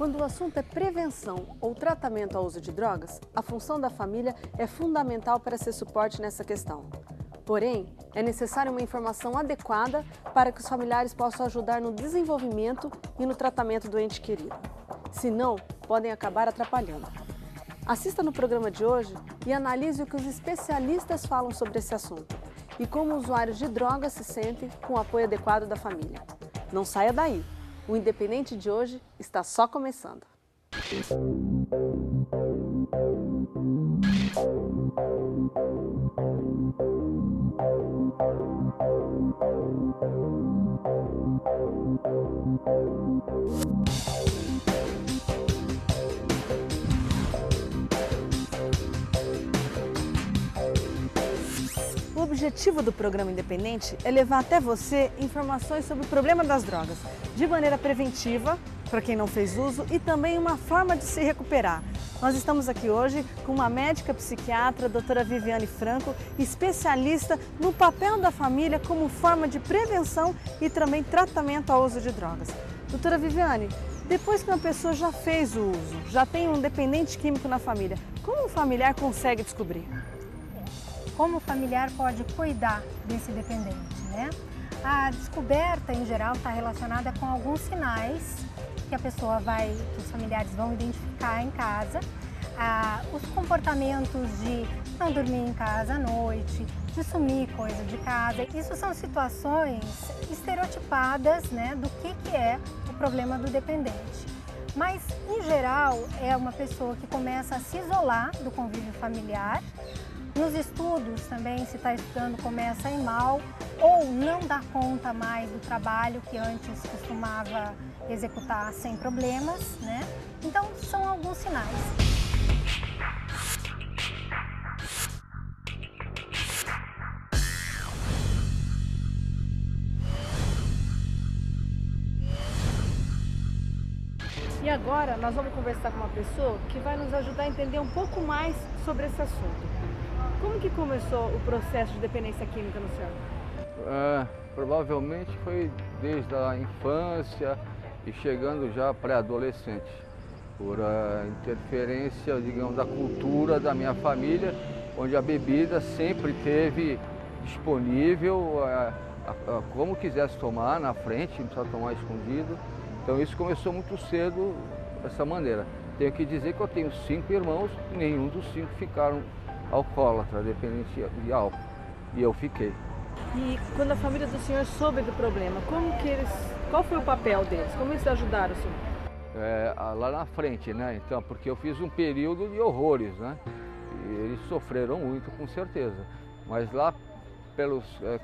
Quando o assunto é prevenção ou tratamento ao uso de drogas, a função da família é fundamental para ser suporte nessa questão. Porém, é necessária uma informação adequada para que os familiares possam ajudar no desenvolvimento e no tratamento do ente querido. Senão, podem acabar atrapalhando. Assista no programa de hoje e analise o que os especialistas falam sobre esse assunto e como usuários de drogas se sentem com o apoio adequado da família. Não saia daí! O Independente de hoje está só começando. O objetivo do programa Independente é levar até você informações sobre o problema das drogas, de maneira preventiva, para quem não fez uso, e também uma forma de se recuperar. Nós estamos aqui hoje com uma médica psiquiatra, a doutora Viviane Franco, especialista no papel da família como forma de prevenção e também tratamento ao uso de drogas. Doutora Viviane, depois que uma pessoa já fez o uso, já tem um dependente químico na família, como um familiar consegue descobrir? Como o familiar pode cuidar desse dependente, né? A descoberta, em geral, está relacionada com alguns sinais que que os familiares vão identificar em casa. Os comportamentos de não dormir em casa à noite, de sumir coisa de casa. Isso são situações estereotipadas, né, do que é o problema do dependente. Mas, em geral, é uma pessoa que começa a se isolar do convívio familiar. Nos estudos também, se está estudando, começa a ir mal ou não dá conta mais do trabalho que antes costumava executar sem problemas, né? Então, são alguns sinais. E agora nós vamos conversar com uma pessoa que vai nos ajudar a entender um pouco mais sobre esse assunto. Como que começou o processo de dependência química no senhor? Provavelmente foi desde a infância e chegando já pré-adolescente, por interferência, digamos, da cultura da minha família, onde a bebida sempre teve disponível, como quisesse tomar, na frente, não precisava tomar escondido. Então isso começou muito cedo dessa maneira. Tenho que dizer que eu tenho 5 irmãos e nenhum dos 5 ficaram alcoólatra, dependente de álcool, e eu fiquei. E quando a família do senhor soube do problema, qual foi o papel deles? Como eles ajudaram o senhor? Lá na frente, né? Então, porque eu fiz um período de horrores, né? E eles sofreram muito, com certeza. Mas lá,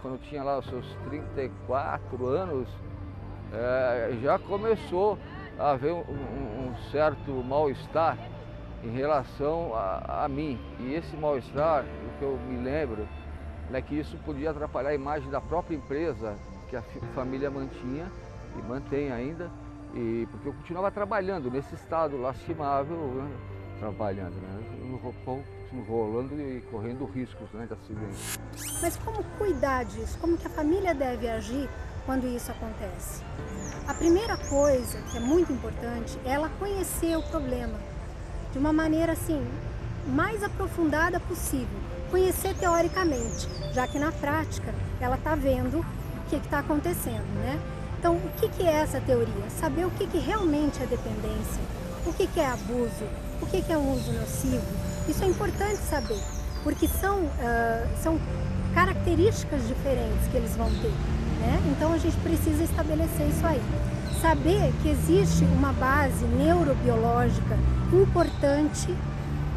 quando eu tinha lá os seus 34 anos, já começou a haver um certo mal-estar em relação a mim. E esse mal-estar, o que eu me lembro, é que isso podia atrapalhar a imagem da própria empresa que a família mantinha e mantém ainda, porque eu continuava trabalhando nesse estado lastimável, né? Trabalhando, né? Enrolando e correndo riscos, né, de acidente. Mas como cuidar disso? Como que a família deve agir quando isso acontece? A primeira coisa, que é muito importante, é ela conhecer o problema de uma maneira assim, mais aprofundada possível. Conhecer teoricamente, já que na prática ela está vendo o que está acontecendo, né? Então, o que é essa teoria? Saber o que realmente é dependência, o que é abuso, o que é um uso nocivo. Isso é importante saber, porque são características diferentes que eles vão ter, né? Então, a gente precisa estabelecer isso aí. Saber que existe uma base neurobiológica importante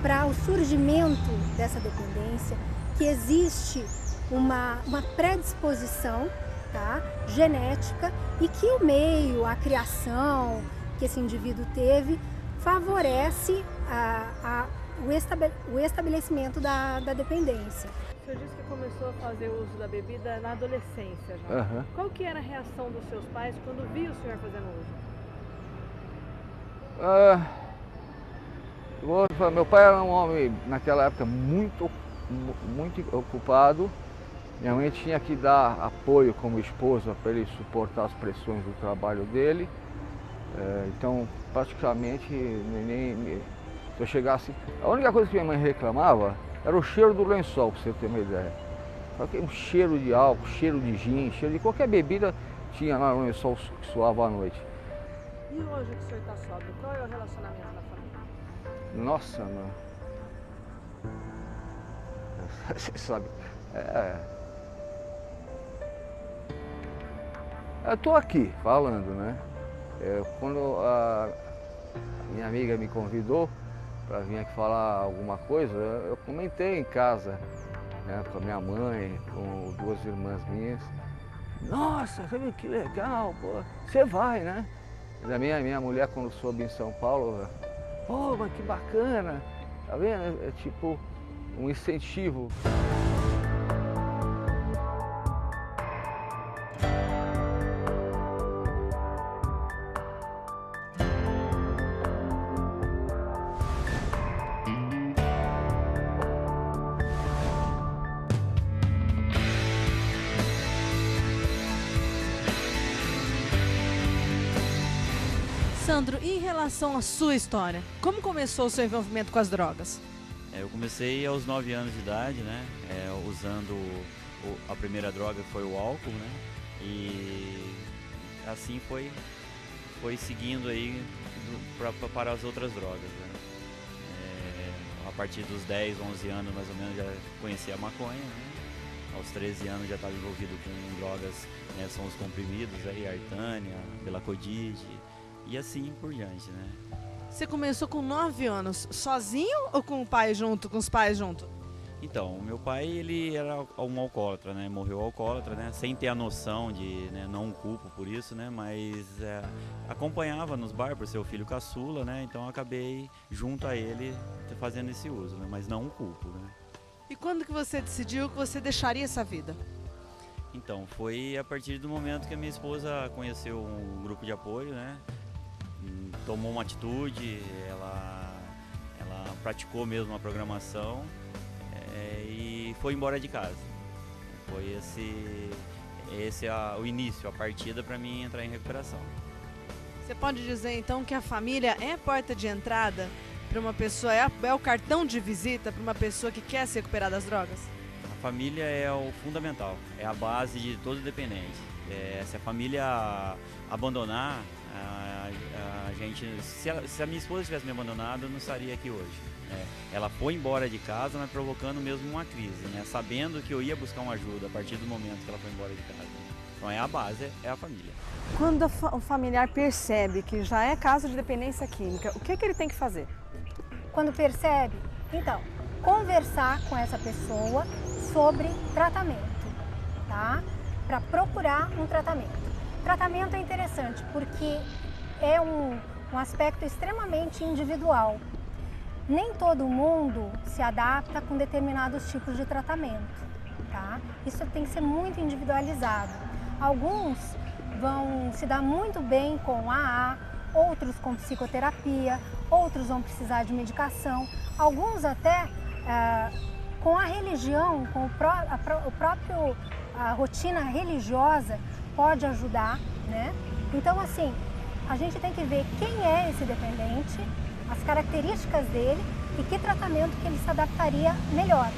para o surgimento dessa dependência, que existe uma predisposição, tá, genética, e que o meio, a criação que esse indivíduo teve, favorece o estabelecimento da dependência. O senhor disse que começou a fazer o uso da bebida na adolescência já. Uhum. Qual que era a reação dos seus pais quando viam o senhor fazendo uso? Meu pai era um homem, naquela época, muito ocupado. Minha mãe tinha que dar apoio como esposa para ele suportar as pressões do trabalho dele. Então, praticamente, se eu chegasse... A única coisa que minha mãe reclamava era o cheiro do lençol, para você ter uma ideia. Um cheiro de álcool, cheiro de gin, cheiro de qualquer bebida tinha lá no lençol que suava à noite. E hoje que o senhor está sóbrio, qual é o relacionamento na família? Nossa, mano. Você sabe, eu estou aqui falando, né? Quando a minha amiga me convidou para vir aqui falar alguma coisa, eu comentei em casa, né, com a minha mãe, com duas irmãs minhas. Nossa, você viu que legal, pô. Você vai, né? A minha mulher, quando soube em São Paulo, pô, mas que bacana, tá vendo? É tipo um incentivo. Sandro, e em relação à sua história, como começou o seu envolvimento com as drogas? Eu comecei aos 9 anos de idade, né, usando a primeira droga que foi o álcool, né, e assim foi seguindo aí para as outras drogas, né. A partir dos 10, 11 anos mais ou menos já conhecia a maconha, né. Aos 13 anos já estava envolvido com drogas, né, são os comprimidos aí, Artânia, Belacodide, e assim por diante, né. Você começou com 9 anos, sozinho ou com o pai junto, com os pais junto? Então, o meu pai, ele era um alcoólatra, né, morreu alcoólatra, né, sem ter a noção de, né, não o culpo por isso, né, mas acompanhava nos bares por ser o filho caçula, né, então eu acabei junto a ele fazendo esse uso, né, mas não o culpo, né. E quando que você decidiu que você deixaria essa vida? Então, foi a partir do momento que a minha esposa conheceu um grupo de apoio, né, tomou uma atitude, ela praticou mesmo a programação e foi embora de casa. Foi esse o início, a partida para mim entrar em recuperação. Você pode dizer então que a família é a porta de entrada para uma pessoa, é o cartão de visita para uma pessoa que quer se recuperar das drogas? A família é o fundamental, é a base de todo dependente. Se a família abandonar, a gente, se a minha esposa tivesse me abandonado, eu não estaria aqui hoje. Ela foi embora de casa, mas provocando mesmo uma crise, né? Sabendo que eu ia buscar uma ajuda a partir do momento que ela foi embora de casa. Então a base, é a família. Quando o familiar percebe que já é caso de dependência química, o que ele tem que fazer? Quando percebe, então, conversar com essa pessoa sobre tratamento, tá? Para procurar um tratamento. Tratamento é interessante porque é um aspecto extremamente individual. Nem todo mundo se adapta com determinados tipos de tratamento, tá? Isso tem que ser muito individualizado. Alguns vão se dar muito bem com AA, outros com psicoterapia, outros vão precisar de medicação, alguns até com a religião, com a rotina religiosa pode ajudar, né? Então, assim, a gente tem que ver quem é esse dependente, as características dele e que tratamento que ele se adaptaria melhor.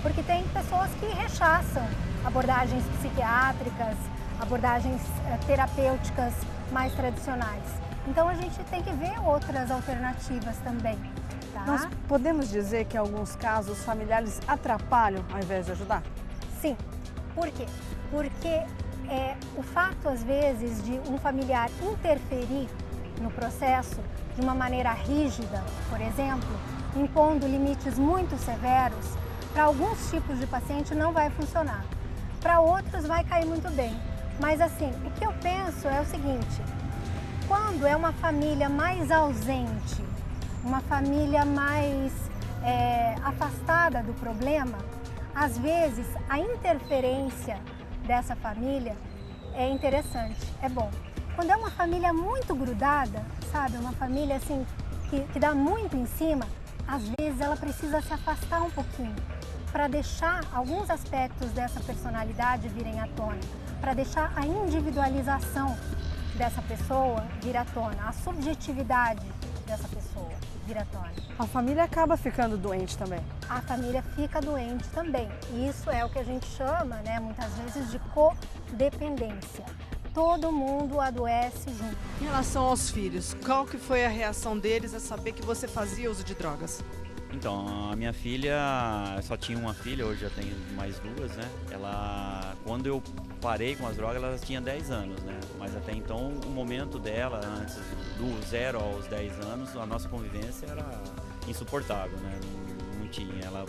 Porque tem pessoas que rechaçam abordagens psiquiátricas, abordagens terapêuticas mais tradicionais. Então a gente tem que ver outras alternativas também. Tá? Nós podemos dizer que em alguns casos os familiares atrapalham ao invés de ajudar? Sim. Por quê? Porque o fato, às vezes, de um familiar interferir no processo de uma maneira rígida, por exemplo, impondo limites muito severos, para alguns tipos de paciente não vai funcionar. Para outros vai cair muito bem. Mas assim, o que eu penso é o seguinte, quando é uma família mais ausente, uma família mais afastada do problema, às vezes a interferência dessa família é interessante, é bom. Quando é uma família muito grudada, sabe, uma família assim que dá muito em cima, às vezes ela precisa se afastar um pouquinho para deixar alguns aspectos dessa personalidade virem à tona, para deixar a individualização dessa pessoa vir à tona, a subjetividade dessa pessoa vir à tona. A família acaba ficando doente também. A família fica doente também. Isso é o que a gente chama, né, muitas vezes de codependência. Todo mundo adoece junto. Em relação aos filhos, qual que foi a reação deles a saber que você fazia uso de drogas? Então, a minha filha, só tinha uma filha, hoje já tenho mais duas, né? Ela, quando eu parei com as drogas, ela tinha 10 anos, né? Mas até então, o momento dela, antes do 0 aos 10 anos, a nossa convivência era insuportável, né? Não tinha. Ela,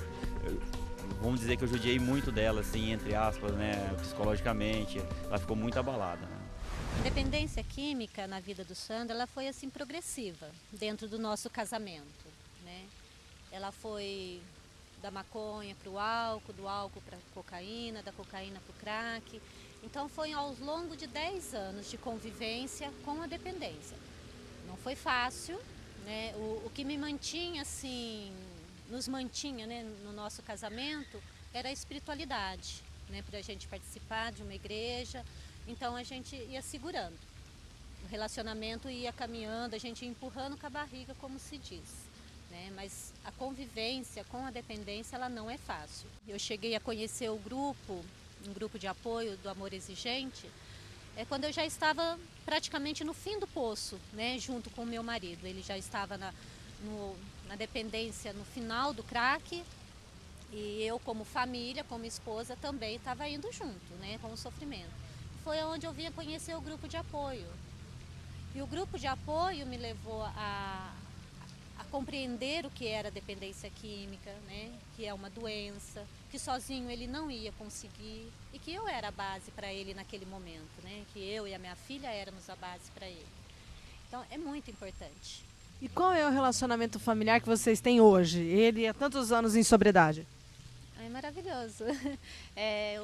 vamos dizer que eu judiei muito dela, assim, entre aspas, né? Psicologicamente, ela ficou muito abalada, né? A dependência química na vida do Sandro, ela foi assim progressiva dentro do nosso casamento, né? Ela foi da maconha para o álcool, do álcool para a cocaína, da cocaína para o crack. Então foi ao longo de 10 anos de convivência com a dependência. Não foi fácil, né? O que me mantinha assim, nos mantinha, né, no nosso casamento era a espiritualidade, né? Para a gente participar de uma igreja. Então a gente ia segurando. O relacionamento ia caminhando, a gente ia empurrando com a barriga, como se diz. Mas a convivência com a dependência, ela não é fácil. Eu cheguei a conhecer um grupo de apoio do Amor Exigente, quando eu já estava praticamente no fim do poço, né, junto com o meu marido. Ele já estava na dependência no final do crack, e eu como família, como esposa, também estava indo junto, né, com o sofrimento. Foi onde eu vim a conhecer o grupo de apoio. E o grupo de apoio me levou a compreender o que era dependência química, né? Que é uma doença, que sozinho ele não ia conseguir e que eu era a base para ele naquele momento, né? Que eu e a minha filha éramos a base para ele. Então é muito importante. E qual é o relacionamento familiar que vocês têm hoje? Ele há tantos anos em sobriedade. É maravilhoso.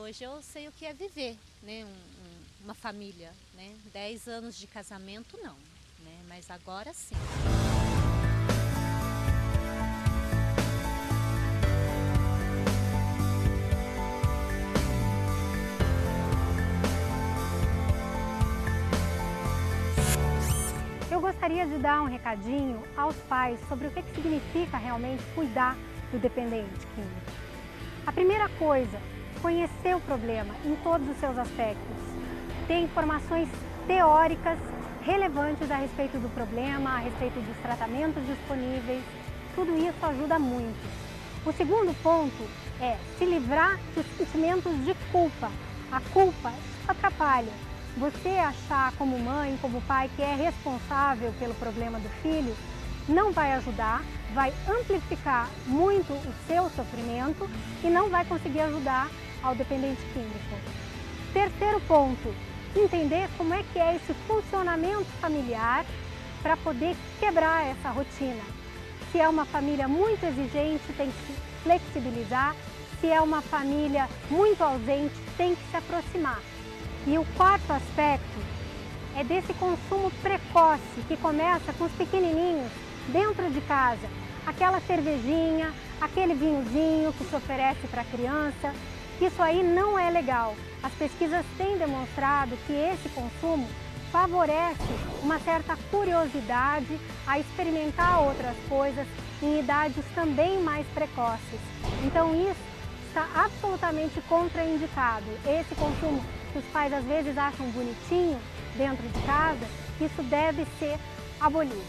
Hoje eu sei o que é viver, né? Uma família, né? 10 anos de casamento não, né? Mas agora sim. Eu gostaria de dar um recadinho aos pais sobre o que significa realmente cuidar do dependente químico. A primeira coisa, conhecer o problema em todos os seus aspectos, ter informações teóricas relevantes a respeito do problema, a respeito dos tratamentos disponíveis, tudo isso ajuda muito. O segundo ponto é se livrar dos sentimentos de culpa. A culpa atrapalha. Você achar como mãe, como pai, que é responsável pelo problema do filho, não vai ajudar, vai amplificar muito o seu sofrimento e não vai conseguir ajudar ao dependente químico. Terceiro ponto, entender como é que é esse funcionamento familiar para poder quebrar essa rotina. Se é uma família muito exigente, tem que se flexibilizar. Se é uma família muito ausente, tem que se aproximar. E o quarto aspecto é desse consumo precoce que começa com os pequenininhos dentro de casa. Aquela cervejinha, aquele vinhozinho que se oferece para a criança. Isso aí não é legal. As pesquisas têm demonstrado que esse consumo favorece uma certa curiosidade a experimentar outras coisas em idades também mais precoces. Então isso está absolutamente contraindicado. Esse consumo que os pais às vezes acham bonitinho dentro de casa, isso deve ser abolido.